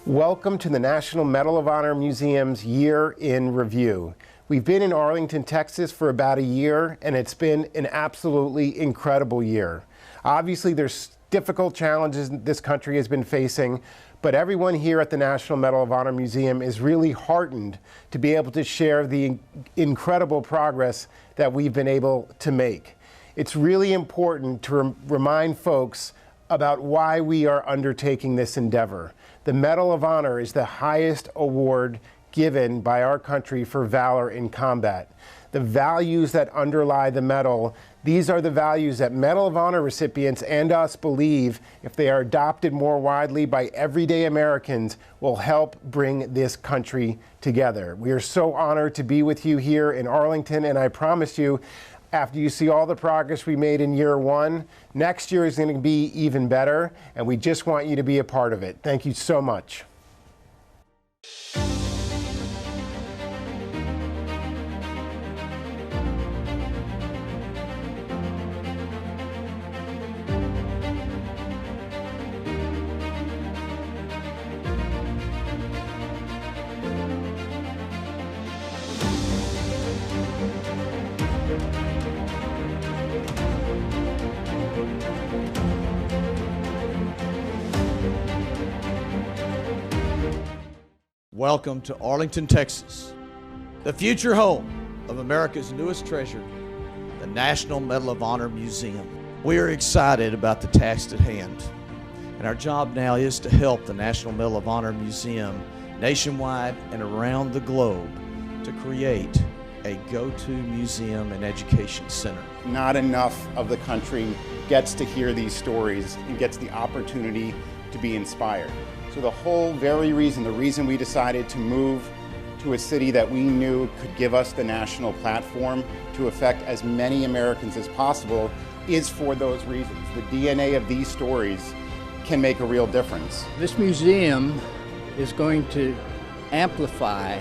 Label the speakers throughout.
Speaker 1: Welcome to the National Medal of Honor Museum's Year in Review. We've been in Arlington, Texas for about a year, and it's been an absolutely incredible year. Obviously, there's difficult challenges this country has been facing, but everyone here at the National Medal of Honor Museum is really heartened to be able to share the incredible progress that we've been able to make. It's really important to remind folks about why we are undertaking this endeavor. The Medal of Honor is the highest award given by our country for valor in combat. The values that underlie the medal, these are the values that Medal of Honor recipients and us believe, if they are adopted more widely by everyday Americans, will help bring this country together. We are so honored to be with you here in Arlington, and I promise you, after you see all the progress we made in year one, next year is going to be even better, and we just want you to be a part of it. Thank you so much.
Speaker 2: Welcome to Arlington, Texas, the future home of America's newest treasure, the National Medal of Honor Museum. We are excited about the task at hand, and our job now is to help the National Medal of Honor Museum nationwide and around the globe to create a go-to museum and education center.
Speaker 3: Not enough of the country gets to hear these stories and gets the opportunity to be inspired. So the reason we decided to move to a city that we knew could give us the national platform to affect as many Americans as possible is for those reasons. The DNA of these stories can make a real difference.
Speaker 4: This museum is going to amplify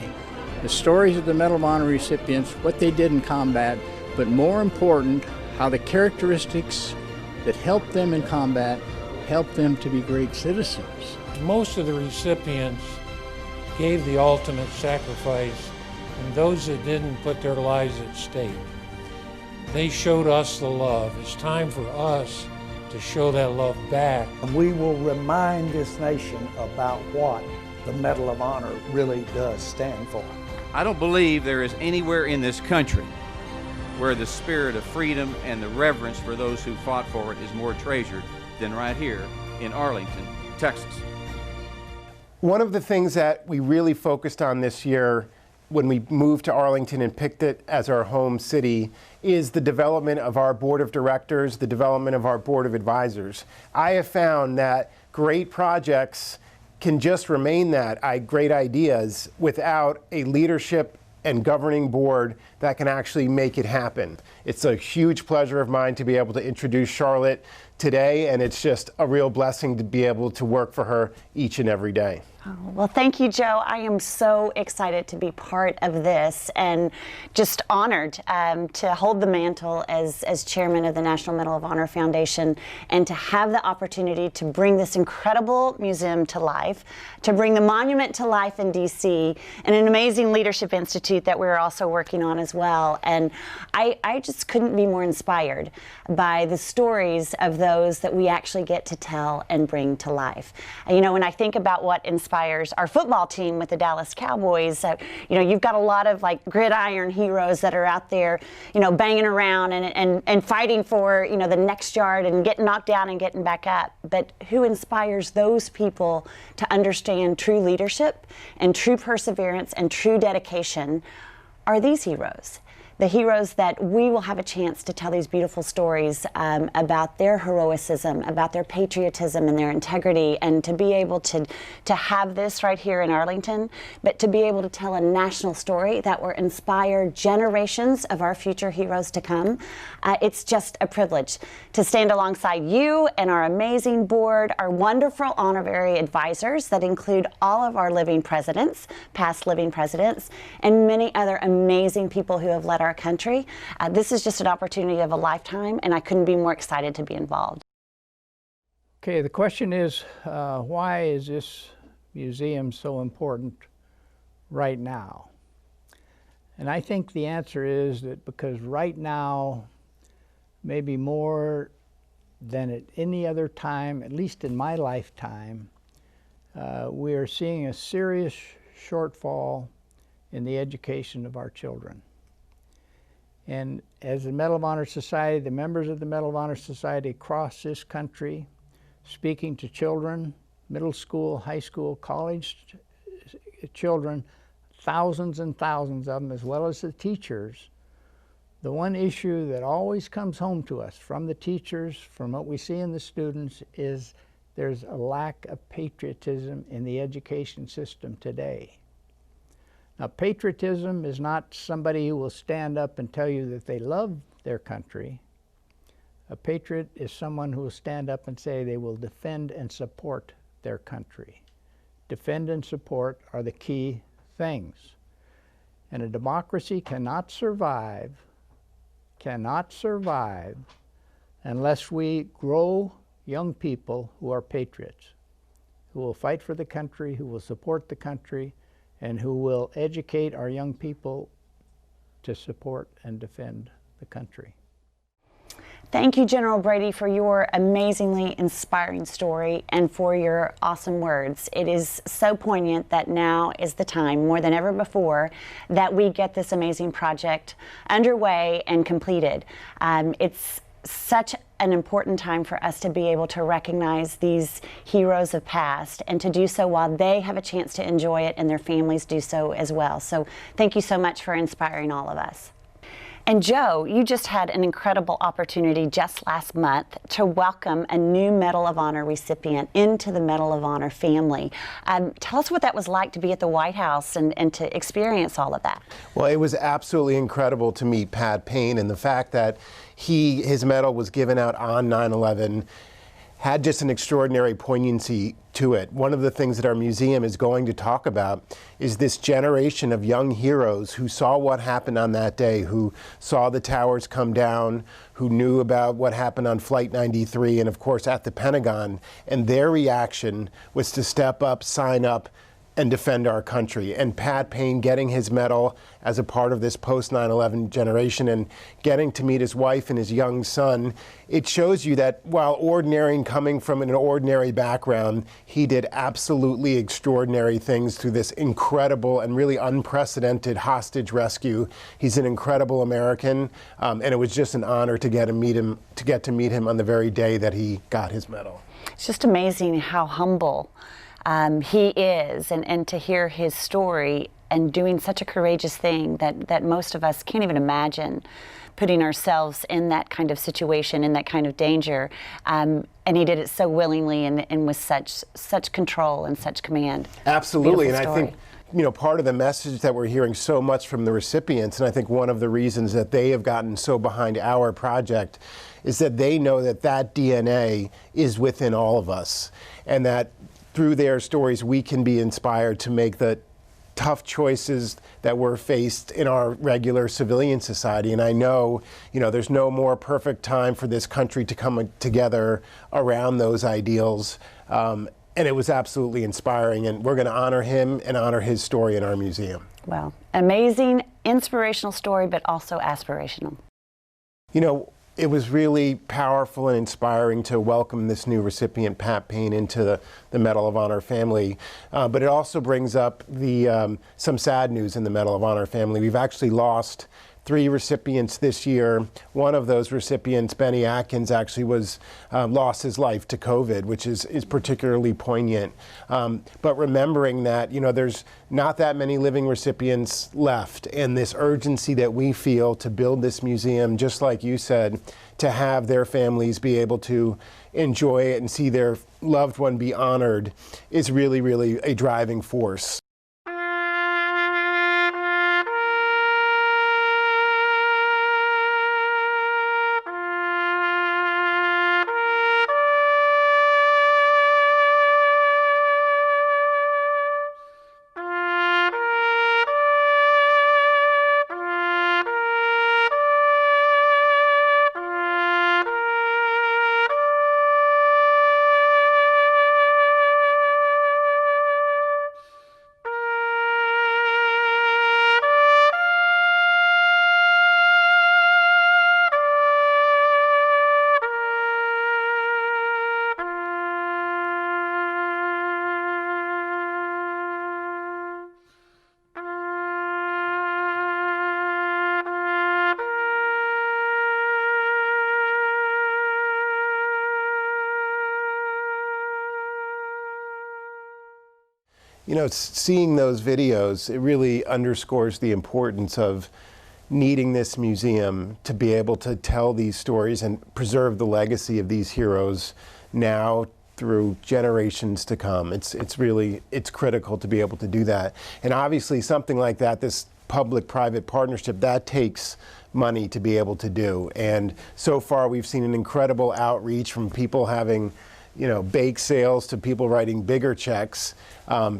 Speaker 4: the stories of the Medal of Honor recipients, what they did in combat, but more important, how the characteristics that helped them in combat helped them to be great citizens.
Speaker 5: Most of the recipients gave the ultimate sacrifice, and those that didn't put their lives at stake. They showed us the love. It's time for us to show that love back.
Speaker 6: We will remind this nation about what the Medal of Honor really does stand for.
Speaker 7: I don't believe there is anywhere in this country where the spirit of freedom and the reverence for those who fought for it is more treasured than right here in Arlington, Texas.
Speaker 1: One of the things that we really focused on this year when we moved to Arlington and picked it as our home city is the development of our board of directors, the development of our board of advisors. I have found that great projects can just remain that, great ideas, without a leadership and governing board that can actually make it happen. It's a huge pleasure of mine to be able to introduce Charlotte today, and it's just a real blessing to be able to work for her each and every day.
Speaker 8: Oh, well, thank you, Joe. I am so excited to be part of this and just honored to hold the mantle as chairman of the National Medal of Honor Foundation and to have the opportunity to bring this incredible museum to life, to bring the monument to life in D.C., and an amazing leadership institute that we're also working on as well. And I just couldn't be more inspired by the stories of those that we actually get to tell and bring to life. You know, when I think about what inspires our football team with the Dallas Cowboys, you know, you've got a lot of like gridiron heroes that are out there, you know, banging around and fighting for, you know, the next yard and getting knocked down and getting back up. But who inspires those people to understand true leadership and true perseverance and true dedication are these heroes. The heroes that we will have a chance to tell these beautiful stories about their heroicism, about their patriotism and their integrity, and to be able to have this right here in Arlington, but to be able to tell a national story that will inspire generations of our future heroes to come. It's just a privilege to stand alongside you and our amazing board, our wonderful honorary advisors that include all of our living presidents, past living presidents, and many other amazing people who have led our country. This is just an opportunity of a lifetime, and I couldn't be more excited to be involved.
Speaker 4: Okay, the question is, why is this museums so important right now? And I think the answer is that because right now, maybe more than at any other time, at least in my lifetime, we are seeing a serious shortfall in the education of our children. And as the Medal of Honor Society, the members of the Medal of Honor Society across this country, speaking to children, middle school, high school, college children, thousands and thousands of them, as well as the teachers, the one issue that always comes home to us from the teachers, from what we see in the students, is there's a lack of patriotism in the education system today. Now, patriotism is not somebody who will stand up and tell you that they love their country. A patriot is someone who will stand up and say they will defend and support their country. Defend and support are the key things. And a democracy cannot survive unless we grow young people who are patriots, who will fight for the country, who will support the country, and who will educate our young people to support and defend the country.
Speaker 8: Thank you, General Brady, for your amazingly inspiring story and for your awesome words. It is so poignant that now is the time, more than ever before, that we get this amazing project underway and completed. It's such an important time for us to be able to recognize these heroes of past and to do so while they have a chance to enjoy it and their families do so as well. So thank you so much for inspiring all of us. And Joe, you just had an incredible opportunity just last month to welcome a new Medal of Honor recipient into the Medal of Honor family. Tell us what that was like to be at the White House and to experience all of that.
Speaker 1: Well, it was absolutely incredible to meet Pat Payne, and the fact that his medal was given out on 9/11 had just an extraordinary poignancy to it. One of the things that our museum is going to talk about is this generation of young heroes who saw what happened on that day, who saw the towers come down, who knew about what happened on Flight 93 and of course at the Pentagon, and their reaction was to step up, sign up, and defend our country. And Pat Payne getting his medal as a part of this post 9/11 generation and getting to meet his wife and his young son, it shows you that while ordinary and coming from an ordinary background, he did absolutely extraordinary things through this incredible and really unprecedented hostage rescue. He's an incredible American, and it was just an honor to get to meet him on the very day that he got his medal.
Speaker 8: It's just amazing how humble he is, and to hear his story and doing such a courageous thing that most of us can't even imagine, putting ourselves in that kind of situation, in that kind of danger, and he did it so willingly and with such control and such command.
Speaker 1: Absolutely, and
Speaker 8: Beautiful
Speaker 1: I think, you know, part of the message that we're hearing so much from the recipients, and I think one of the reasons that they have gotten so behind our project is that they know that DNA is within all of us, and that through their stories we can be inspired to make the tough choices that we're faced in our regular civilian society. And I know, you know, there's no more perfect time for this country to come together around those ideals. And it was absolutely inspiring, and we're going to honor him and honor his story in our museum.
Speaker 8: Well, amazing, inspirational story, but also aspirational.
Speaker 1: You know, it was really powerful and inspiring to welcome this new recipient, Pat Payne, into the Medal of Honor family. But it also brings up some sad news in the Medal of Honor family. We've actually lost 3 recipients this year. One of those recipients, Benny Atkins, actually lost his life to COVID, which is particularly poignant. But remembering that, you know, there's not that many living recipients left, and this urgency that we feel to build this museum, just like you said, to have their families be able to enjoy it and see their loved one be honored is really, really a driving force. You know, seeing those videos, it really underscores the importance of needing this museum to be able to tell these stories and preserve the legacy of these heroes now through generations to come. It's critical to be able to do that. And obviously something like that, this public-private partnership, that takes money to be able to do. And so far we've seen an incredible outreach from people having, you know, bake sales to people writing bigger checks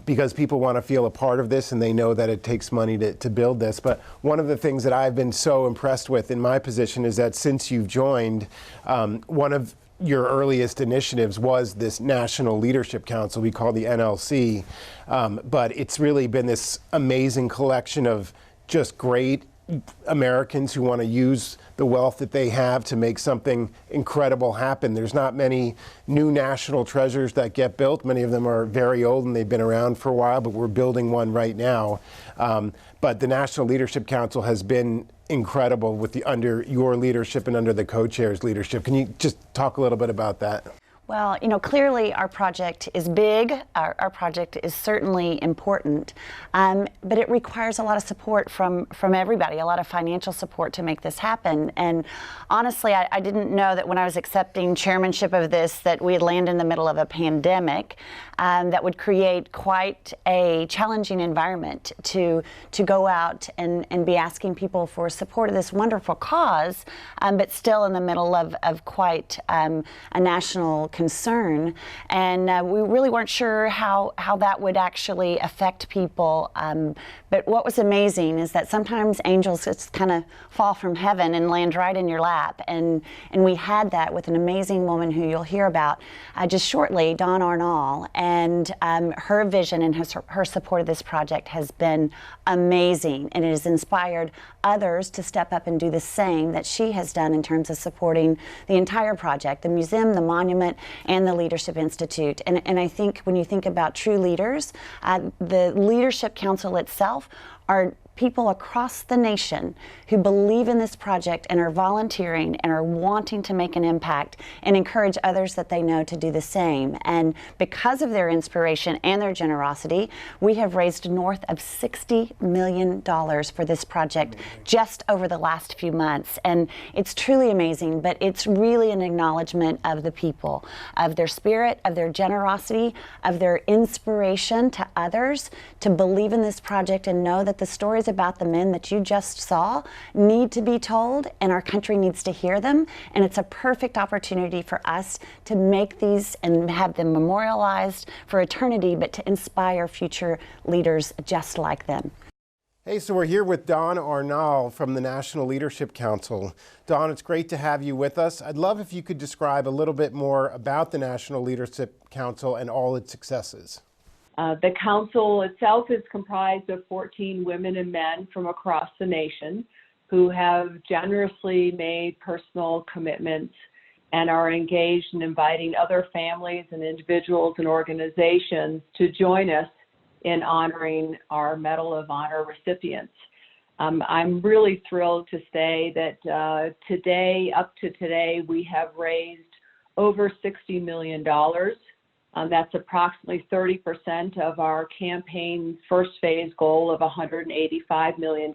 Speaker 1: because people want to feel a part of this and they know that it takes money to build this. But one of the things that I've been so impressed with in my position is that since you've joined, one of your earliest initiatives was this National Leadership Council we call the NLC, but it's really been this amazing collection of just great Americans who want to use the wealth that they have to make something incredible happen. There's not many new national treasures that get built. Many of them are very old and they've been around for a while, but we're building one right now. But the National Leadership Council has been incredible under your leadership and under the co-chair's leadership. Can you just talk a little bit about that?
Speaker 8: Well, you know, clearly our project is big, our project is certainly important, but it requires a lot of support from everybody, a lot of financial support to make this happen. And honestly, I didn't know that when I was accepting chairmanship of this that we'd land in the middle of a pandemic that would create quite a challenging environment to go out and be asking people for support of this wonderful cause, but still in the middle of quite a national concern, and we really weren't sure how that would actually affect people. But what was amazing is that sometimes angels just kind of fall from heaven and land right in your lap, and we had that with an amazing woman who you'll hear about just shortly, Dawn Arnall, and her vision and her support of this project has been amazing, and it has inspired others to step up and do the same that she has done in terms of supporting the entire project, the museum, the monument, and the Leadership Institute. And I think when you think about true leaders, the Leadership Council itself are people across the nation who believe in this project and are volunteering and are wanting to make an impact and encourage others that they know to do the same. And because of their inspiration and their generosity, we have raised north of $60 million for this project just over the last few months. And it's truly amazing, but it's really an acknowledgement of the people, of their spirit, of their generosity, of their inspiration to others to believe in this project and know that the stories about the men that you just saw need to be told, and our country needs to hear them. And it's a perfect opportunity for us to make these and have them memorialized for eternity, but to inspire future leaders just like them.
Speaker 1: Hey, so we're here with Dawn Arnall from the National Leadership Council. Dawn, it's great to have you with us. I'd love if you could describe a little bit more about the National Leadership Council and all its successes.
Speaker 9: The council itself is comprised of 14 women and men from across the nation who have generously made personal commitments and are engaged in inviting other families and individuals and organizations to join us in honoring our Medal of Honor recipients. I'm really thrilled to say that up to today, we have raised over $60 million. That's approximately 30% of our campaign's first phase goal of $185 million,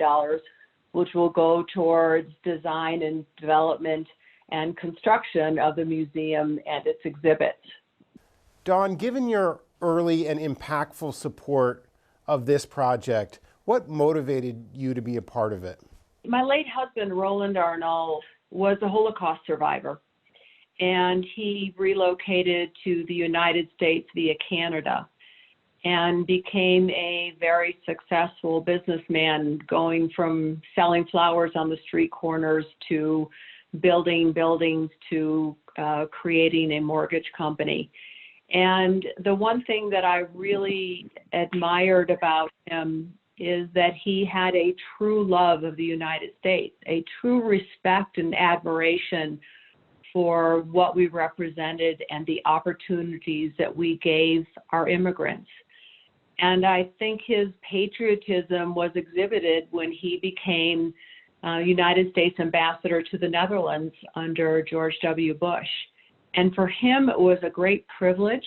Speaker 9: which will go towards design and development and construction of the museum and its exhibits.
Speaker 1: Dawn, given your early and impactful support of this project, what motivated you to be a part of it?
Speaker 9: My late husband, Roland Arnall, was a Holocaust survivor, and he relocated to the United States via Canada and became a very successful businessman, going from selling flowers on the street corners to building buildings to creating a mortgage company. And the one thing that I really admired about him is that he had a true love of the United States, a true respect and admiration for what we represented and the opportunities that we gave our immigrants. And I think his patriotism was exhibited when he became United States ambassador to the Netherlands under George W. Bush. And for him, it was a great privilege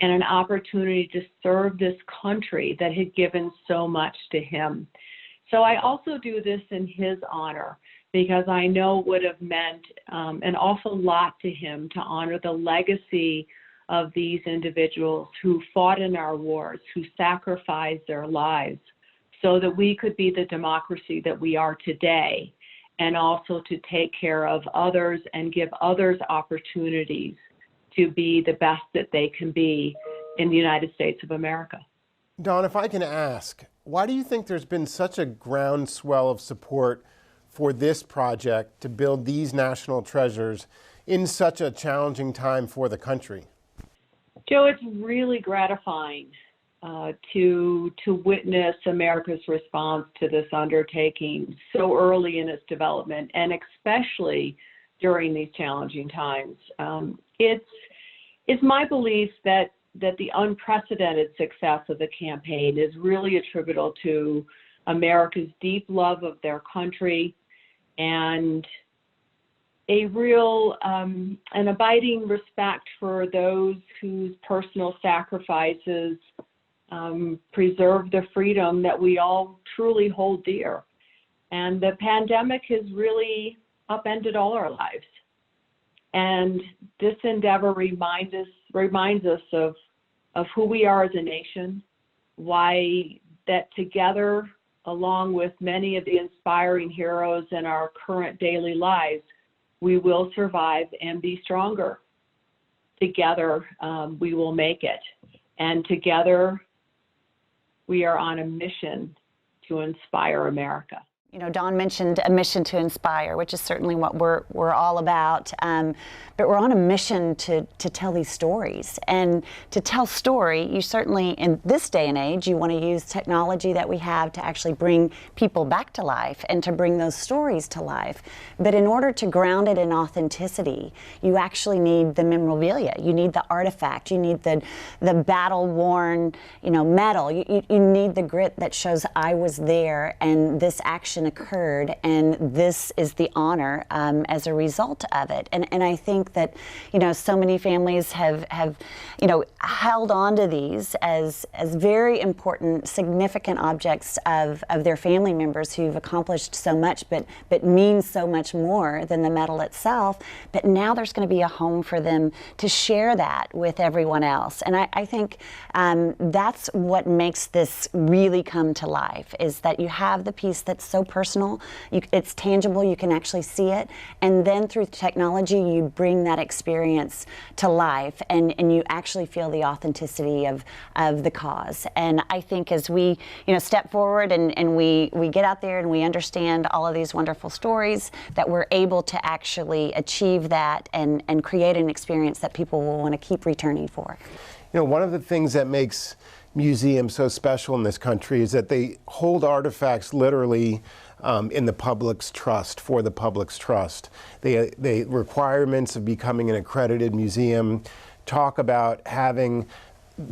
Speaker 9: and an opportunity to serve this country that had given so much to him. So I also do this in his honor, because I know it would have meant an awful lot to him to honor the legacy of these individuals who fought in our wars, who sacrificed their lives so that we could be the democracy that we are today, and also to take care of others and give others opportunities to be the best that they can be in the United States of America.
Speaker 1: Dawn, if I can ask, why do you think there's been such a groundswell of support for this project to build these national treasures in such a challenging time for the country?
Speaker 9: Joe, it's really gratifying to witness America's response to this undertaking so early in its development, and especially during these challenging times. It's my belief that the unprecedented success of the campaign is really attributable to America's deep love of their country and a real an abiding respect for those whose personal sacrifices preserve the freedom that we all truly hold dear. And the pandemic has really upended all our lives. And this endeavor reminds us of who we are as a nation, why that together, along with many of the inspiring heroes in our current daily lives, we will survive and be stronger. Together, we will make it. And together, we are on a mission to inspire America.
Speaker 8: You know, Dawn mentioned a mission to inspire, which is certainly what we're all about. But we're on a mission to tell these stories. And to tell story, you certainly, in this day and age, you want to use technology that we have to actually bring people back to life and to bring those stories to life. But in order to ground it in authenticity, you actually need the memorabilia. You need the artifact. You need the battle-worn, medal. You need the grit that shows I was there and this action occurred, and this is the honor as a result of it. And I think that so many families have held on to these as very important, significant objects of their family members who've accomplished so much, but mean so much more than the medal itself. But now there's going to be a home for them to share that with everyone else. And I think that's what makes this really come to life, is that you have the piece that's so personal, it's tangible, you can actually see it, and then through technology you bring that experience to life, and you actually feel the authenticity of the cause. And I think as we step forward and we get out there and we understand all of these wonderful stories, that we're able to actually achieve that and create an experience that people will want to keep returning for.
Speaker 1: One of the things that makes museums so special in this country is that they hold artifacts literally in the public's trust, for the public's trust. The requirements of becoming an accredited museum talk about having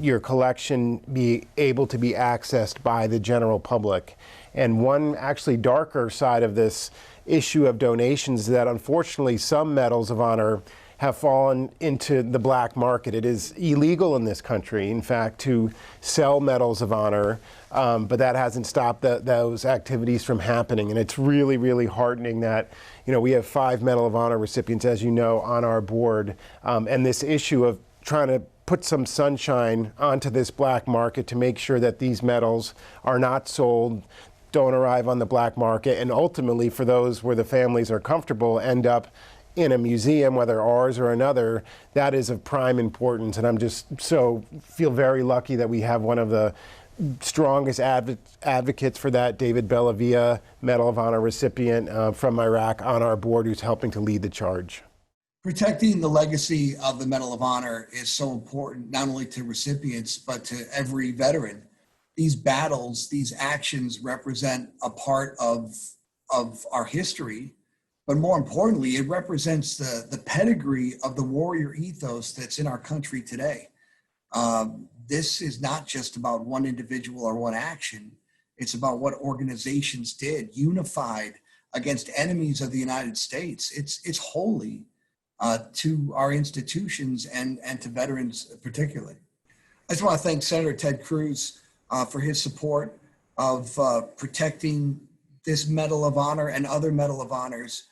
Speaker 1: your collection be able to be accessed by the general public. And one actually darker side of this issue of donations is that unfortunately some medals of honor have fallen into the black market. It is illegal in this country, in fact, to sell medals of honor, but that hasn't stopped those activities from happening. And it's really, really heartening that, we have 5 Medal of Honor recipients, as you know, on our board. And this issue of trying to put some sunshine onto this black market to make sure that these medals are not sold, don't arrive on the black market, and ultimately, for those where the families are comfortable, end up in a museum, whether ours or another. That is of prime importance. And I'm just feel very lucky that we have one of the strongest advocates for that, David Bellavia, Medal of Honor recipient from Iraq, on our board, who's helping to lead the charge.
Speaker 10: Protecting the legacy of the Medal of Honor is so important, not only to recipients, but to every veteran. These battles, these actions represent a part of our history. But more importantly, it represents the pedigree of the warrior ethos that's in our country today. This is not just about one individual or one action. It's about what organizations did, unified against enemies of the United States. It's holy to our institutions and to veterans particularly. I just want to thank Senator Ted Cruz for his support of protecting this Medal of Honor and other Medal of Honors.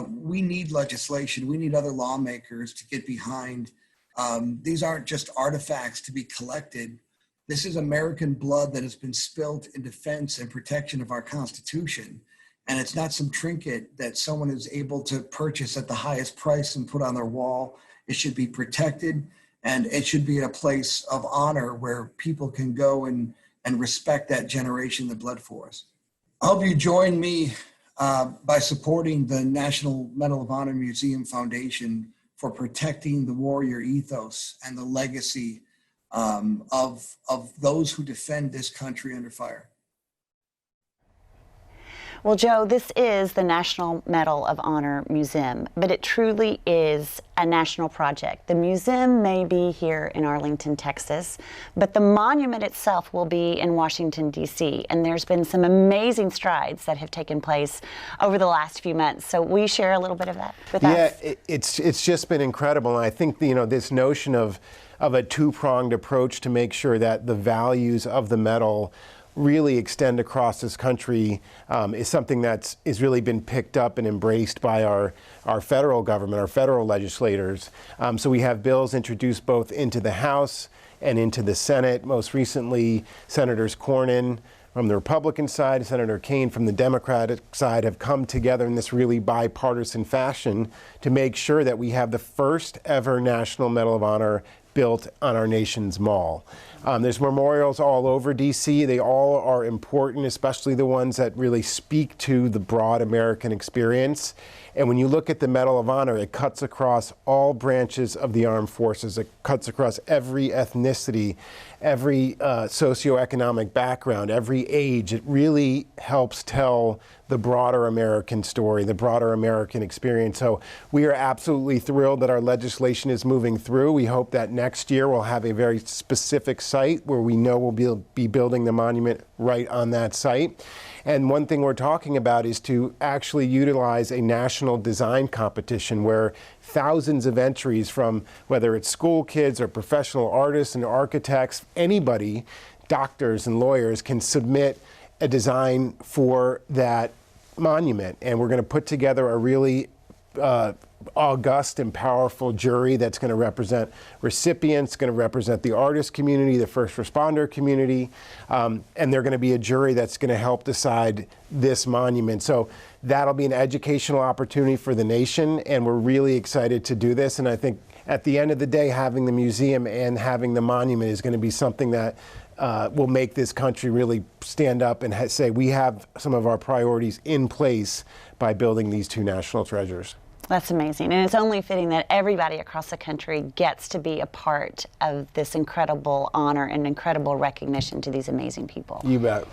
Speaker 10: We need legislation. We need other lawmakers to get behind. These aren't just artifacts to be collected. This is American blood that has been spilled in defense and protection of our Constitution. And it's not some trinket that someone is able to purchase at the highest price and put on their wall. It should be protected, and it should be a place of honor where people can go and respect that generation that bled for us. I hope you join me by supporting the National Medal of Honor Museum Foundation for protecting the warrior ethos and the legacy of those who defend this country under fire.
Speaker 8: Well, Joe, this is the National Medal of Honor Museum, but it truly is a national project. The museum may be here in Arlington, Texas, but the monument itself will be in Washington, D.C., and there's been some amazing strides that have taken place over the last few months. So will you share a little bit of that with us?
Speaker 1: Yeah, it's just been incredible, and I think, you know, this notion of a two-pronged approach to make sure that the values of the medal really extend across this country is something that's really been picked up and embraced by our federal government, our federal legislators. So we have bills introduced both into the House and into the Senate. Most recently, Senators Cornyn from the Republican side, Senator Kaine from the Democratic side have come together in this really bipartisan fashion to make sure that we have the first ever National Medal of Honor built on our nation's mall. There's memorials all over D.C. They all are important, especially the ones that really speak to the broad American experience. And when you look at the Medal of Honor, it cuts across all branches of the armed forces. It cuts across every ethnicity, every socioeconomic background, every age. It really helps tell the broader American story, the broader American experience. So we are absolutely thrilled that our legislation is moving through. We hope that next year we'll have a very specific site where we know we'll be building the monument right on that site. And one thing we're talking about is to actually utilize a national design competition where thousands of entries from whether it's school kids or professional artists and architects, anybody, doctors and lawyers can submit a design for that monument. And we're going to put together a really august and powerful jury that's going to represent recipients, going to represent the artist community, the first responder community, and they're going to be a jury that's going to help decide this monument. So that'll be an educational opportunity for the nation, and we're really excited to do this. And I think at the end of the day, having the museum and having the monument is going to be something that will make this country really stand up and say we have some of our priorities in place by building these two national treasures.
Speaker 8: That's amazing. And it's only fitting that everybody across the country gets to be a part of this incredible honor and incredible recognition to these amazing people.
Speaker 1: You bet.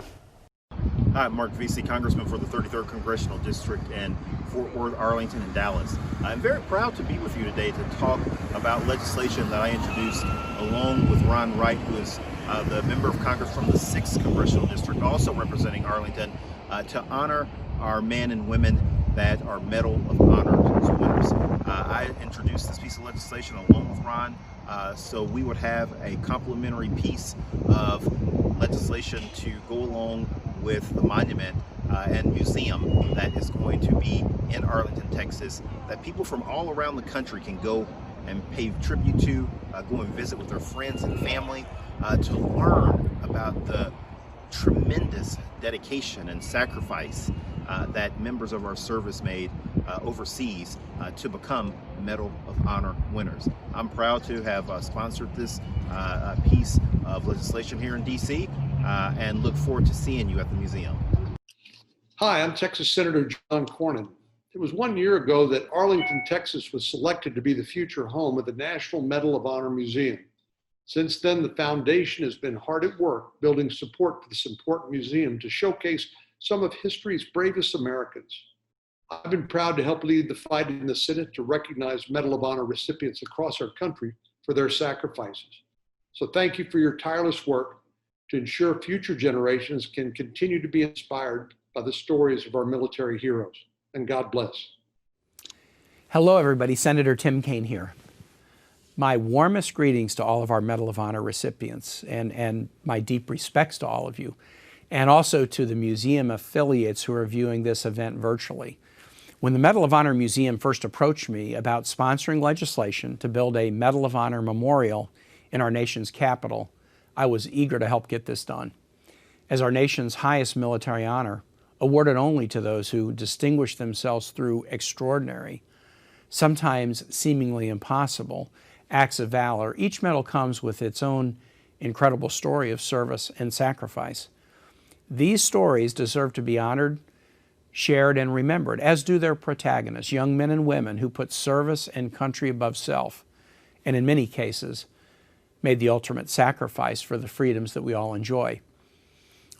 Speaker 11: Hi, I'm Mark Vesey, Congressman for the 33rd Congressional District in Fort Worth, Arlington, and Dallas. I'm very proud to be with you today to talk about legislation that I introduced along with Ron Wright, who is the member of Congress from the 6th Congressional District, also representing Arlington, to honor our men and women that are Medal of Honor winners. I introduced this piece of legislation along with Ron, so we would have a complementary piece of legislation to go along with the monument and museum that is going to be in Arlington, Texas, that people from all around the country can go and pay tribute to, go and visit with their friends and family, to learn about the tremendous dedication and sacrifice that members of our service made overseas to become Medal of Honor winners. I'm proud to have sponsored this piece of legislation here in DC and look forward to seeing you at the museum.
Speaker 12: Hi, I'm Texas Senator John Cornyn. It was 1 year ago that Arlington, Texas was selected to be the future home of the National Medal of Honor Museum. Since then, the foundation has been hard at work building support for this important museum to showcase some of history's bravest Americans. I've been proud to help lead the fight in the Senate to recognize Medal of Honor recipients across our country for their sacrifices. So thank you for your tireless work to ensure future generations can continue to be inspired by the stories of our military heroes. And God bless.
Speaker 13: Hello, everybody. Senator Tim Kaine here. My warmest greetings to all of our Medal of Honor recipients and my deep respects to all of you, and also to the museum affiliates who are viewing this event virtually. When the Medal of Honor Museum first approached me about sponsoring legislation to build a Medal of Honor memorial in our nation's capital, I was eager to help get this done. As our nation's highest military honor, awarded only to those who distinguish themselves through extraordinary, sometimes seemingly impossible, acts of valor, each medal comes with its own incredible story of service and sacrifice. These stories deserve to be honored, shared, and remembered, as do their protagonists, young men and women who put service and country above self, and in many cases, made the ultimate sacrifice for the freedoms that we all enjoy.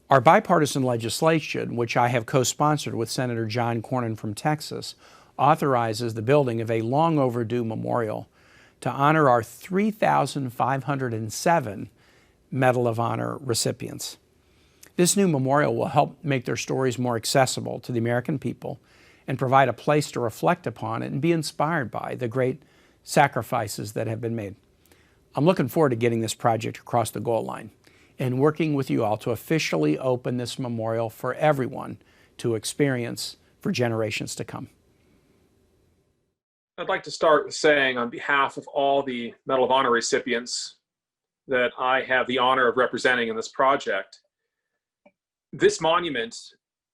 Speaker 13: Our bipartisan legislation, which I have co-sponsored with Senator John Cornyn from Texas, authorizes the building of a long overdue memorial to honor our 3,507 Medal of Honor recipients. This new memorial will help make their stories more accessible to the American people and provide a place to reflect upon it and be inspired by the great sacrifices that have been made. I'm looking forward to getting this project across the goal line and working with you all to officially open this memorial for everyone to experience for generations to come.
Speaker 14: I'd like to start with saying, on behalf of all the Medal of Honor recipients that I have the honor of representing in this project, this monument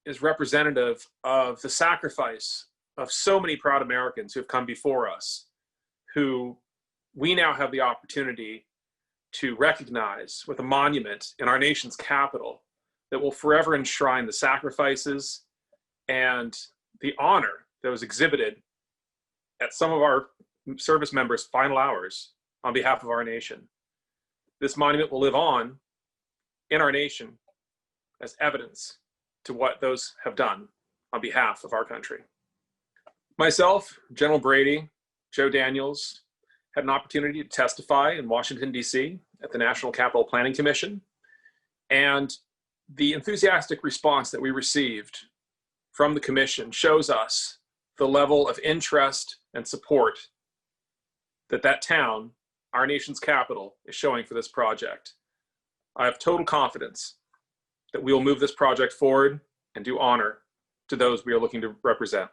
Speaker 14: is representative of the sacrifice of so many proud Americans who have come before us, who we now have the opportunity to recognize with a monument in our nation's capital that will forever enshrine the sacrifices and the honor that was exhibited at some of our service members' final hours on behalf of our nation. This monument will live on in our nation as evidence to what those have done on behalf of our country. Myself, General Brady, Joe Daniels, had an opportunity to testify in Washington, D.C. at the National Capital Planning Commission, and the enthusiastic response that we received from the commission shows us the level of interest and support that that town, our nation's capital, is showing for this project. I have total confidence that we will move this project forward and do honor to those we are looking to represent.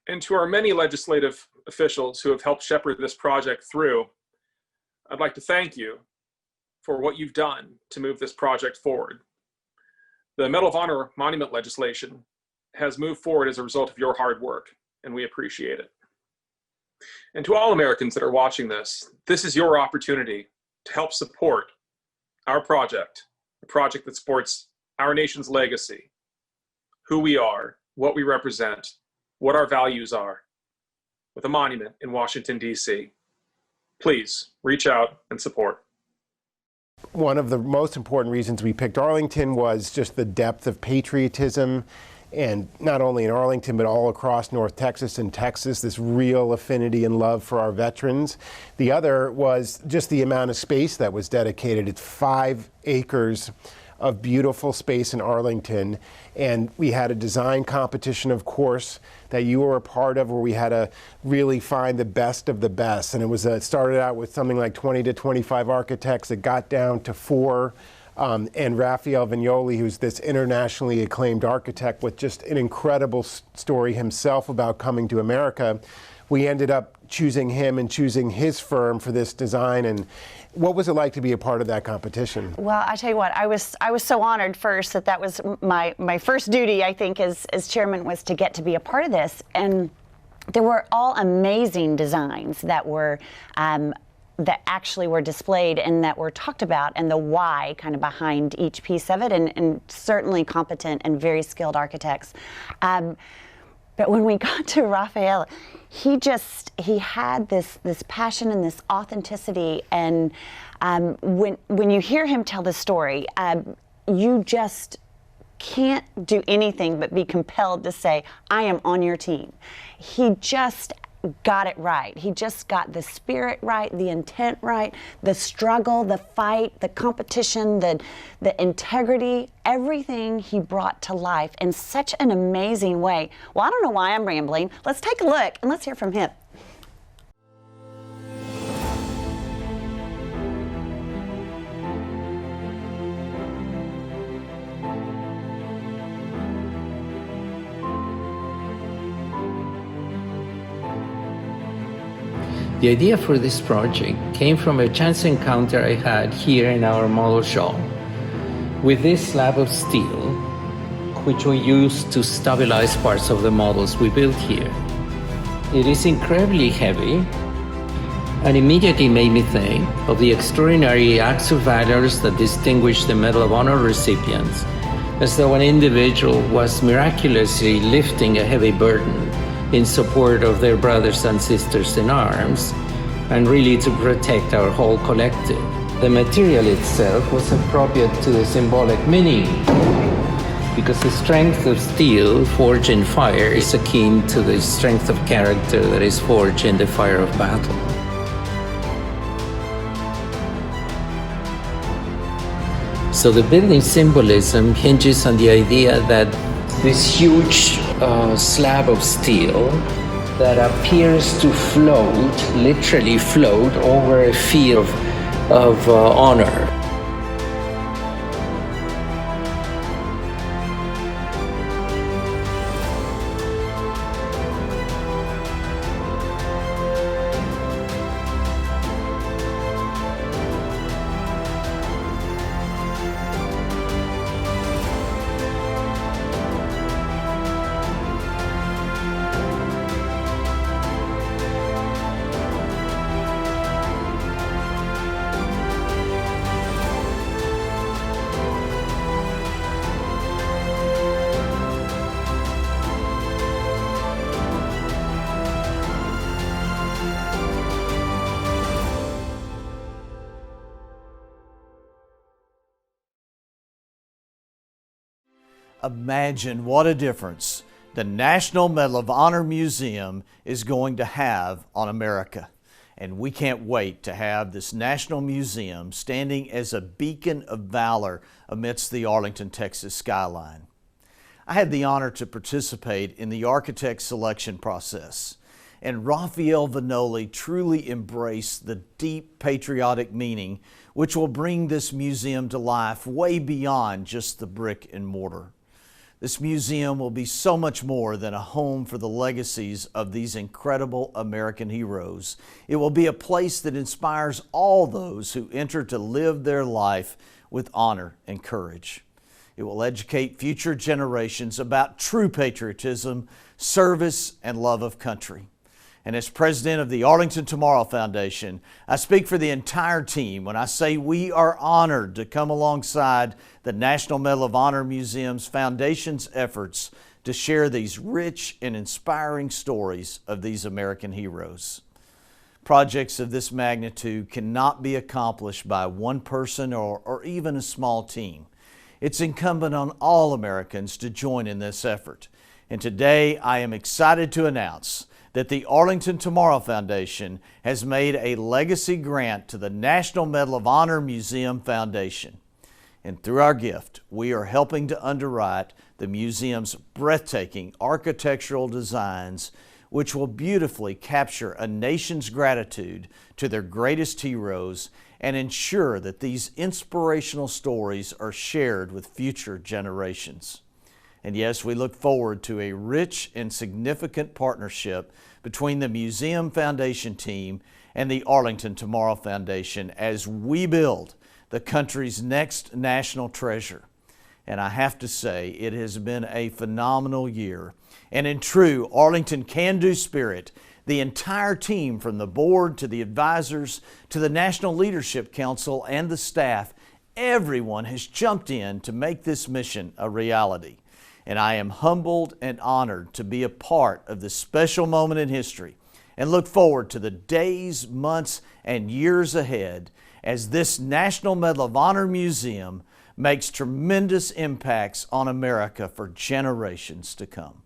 Speaker 14: And to our many legislative officials who have helped shepherd this project through, I'd like to thank you for what you've done to move this project forward. The Medal of Honor monument legislation has moved forward as a result of your hard work, and we appreciate it. And to all Americans that are watching this is your opportunity to help support our project, a project that supports our nation's legacy, who we are, what we represent, what our values are, with a monument in Washington, D.C. Please reach out and support.
Speaker 1: One of the most important reasons we picked Arlington was just the depth of patriotism, and not only in Arlington, but all across North Texas and Texas, this real affinity and love for our veterans. The other was just the amount of space that was dedicated. It's 5 acres of beautiful space in Arlington, and we had a design competition, of course, that you were a part of, where we had to really find the best of the best. And it started out with something like 20 to 25 architects. It got down to 4. And Raphael Vignoli, who's this internationally acclaimed architect with just an incredible story himself about coming to America, we ended up choosing him and choosing his firm for this design. And what was it like to be a part of that competition?
Speaker 8: Well, I tell you what, I was so honored first that was my first duty, I think, as chairman, was to get to be a part of this. And there were all amazing designs that were that actually were displayed and that were talked about, and the why kind of behind each piece of it, and certainly competent and very skilled architects. But when we got to Raphael, he had this passion and this authenticity, and when you hear him tell the story, you just can't do anything but be compelled to say, I am on your team. He just got it right. He just got the spirit right, the intent right, the struggle, the fight, the competition, the integrity, everything he brought to life in such an amazing way. Well, I don't know why I'm rambling. Let's take a look and let's hear from him.
Speaker 15: The idea for this project came from a chance encounter I had here in our model shop with this slab of steel, which we used to stabilize parts of the models we built here. It is incredibly heavy and immediately made me think of the extraordinary acts of valor that distinguish the Medal of Honor recipients, as though an individual was miraculously lifting a heavy burden in support of their brothers and sisters in arms, and really to protect our whole collective. The material itself was appropriate to the symbolic meaning, because the strength of steel forged in fire is akin to the strength of character that is forged in the fire of battle. So the building symbolism hinges on the idea that this huge slab of steel that appears to float, literally float, over a field of honor.
Speaker 2: Imagine what a difference the National Medal of Honor Museum is going to have on America. And we can't wait to have this National Museum standing as a beacon of valor amidst the Arlington, Texas skyline. I had the honor to participate in the architect selection process, and Raphael Vanoli truly embraced the deep patriotic meaning which will bring this museum to life way beyond just the brick and mortar. This museum will be so much more than a home for the legacies of these incredible American heroes. It will be a place that inspires all those who enter to live their life with honor and courage. It will educate future generations about true patriotism, service, and love of country. And as president of the Arlington Tomorrow Foundation, I speak for the entire team when I say we are honored to come alongside the National Medal of Honor Museum's Foundation's efforts to share these rich and inspiring stories of these American heroes. Projects of this magnitude cannot be accomplished by one person or even a small team. It's incumbent on all Americans to join in this effort. And today I am excited to announce that the Arlington Tomorrow Foundation has made a legacy grant to the National Medal of Honor Museum Foundation. And through our gift, we are helping to underwrite the museum's breathtaking architectural designs, which will beautifully capture a nation's gratitude to their greatest heroes and ensure that these inspirational stories are shared with future generations. And yes, we look forward to a rich and significant partnership between the Museum Foundation team and the Arlington Tomorrow Foundation as we build the country's next national treasure. And I have to say, it has been a phenomenal year. And in true Arlington can-do spirit, the entire team, from the board to the advisors to the National Leadership Council and the staff, everyone has jumped in to make this mission a reality. And I am humbled and honored to be a part of this special moment in history and look forward to the days, months, and years ahead as this National Medal of Honor Museum makes tremendous impacts on America for generations to come.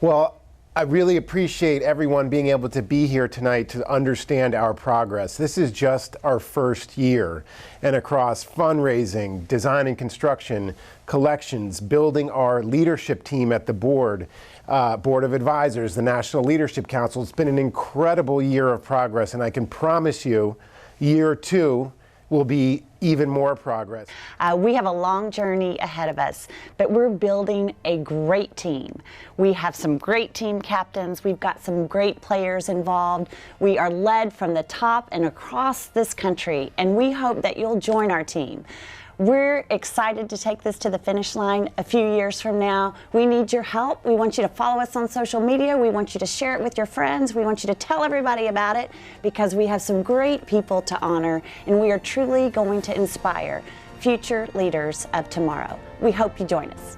Speaker 1: Well, I really appreciate everyone being able to be here tonight to understand our progress. This is just our first year, and across fundraising, design and construction, collections, building our leadership team at the board of advisors, the National Leadership Council, it's been an incredible year of progress, and I can promise you, year two will be even more progress.
Speaker 8: We have a long journey ahead of us, but we're building a great team. We have some great team captains. We've got some great players involved. We are led from the top and across this country, and we hope that you'll join our team. We're excited to take this to the finish line a few years from now. We need your help. We want you to follow us on social media. We want you to share it with your friends. We want you to tell everybody about it, because we have some great people to honor, and we are truly going to inspire future leaders of tomorrow. We hope you join us.